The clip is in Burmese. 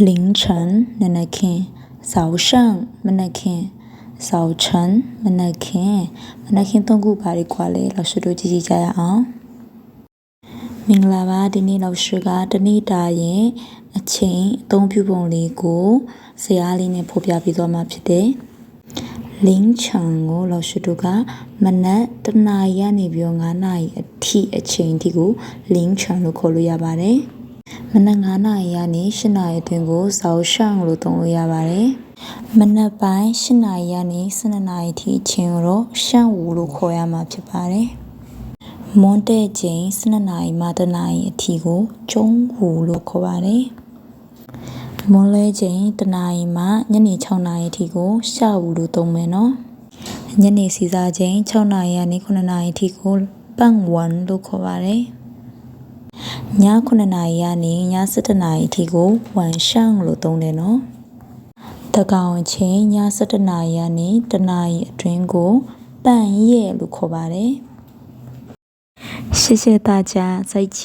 凌晨နနက်ခင်း早上မနက်ခင်း早晨မနက်ခင်းသုံးခုပါလေးကွာလေ老师တို့ကြည့်ကြရအောင်မင်္ဂလာပါဒီနေ့老师ကတနေ့တာရင်အချိန်အသုံးပြုပုံလေးကိုဇာတ်လေးနဲ့ဖော်ပြပေးသွားမှာဖြစ်တယ်凌晨ကို老师တို့ကမနက်တနာရီကနေပြီး9နာရီအထိအချိန်ဒီကို凌晨လို့ခေါ်လို့ရပါတယ်မနက်9နာရီကနေ10နာရီအတွင်းကို早上လို့သုံးလို့ရပါတယ်မနက်ပိုင်း10နာရီကနေ12နာရီထိအချိန်ကိုတော့ရှန့်ဝူလို့ခေါ်ရမှာဖြစ်ပါတယ်မွန်းတဲ့ချိန်12နာရီမှ1နာရီအထိကိုကျုံးဝူလို့ခေါ်ပါတယ်မွန်းလဲချိန်1နာရီမှညနေ6နာရီအထိကိုရှဝူလို့သုံးမယ်နော်ညနေစီစားချိန်6နာရီကနေ9နာရီအထိကိုပန့်ဝမ်လို့ခေါ်ပါတယ်ည9နာရီကနေည7နာရီအထိကိုဝမ်ရှန့်လို့သုံးတယ်နော်တကောင်အချိန်ည7နာရီကနေ1နာရီအတွင်းကိုပန့်ရဲ့လို့ခေါ်ပါတယ်谢谢大家再见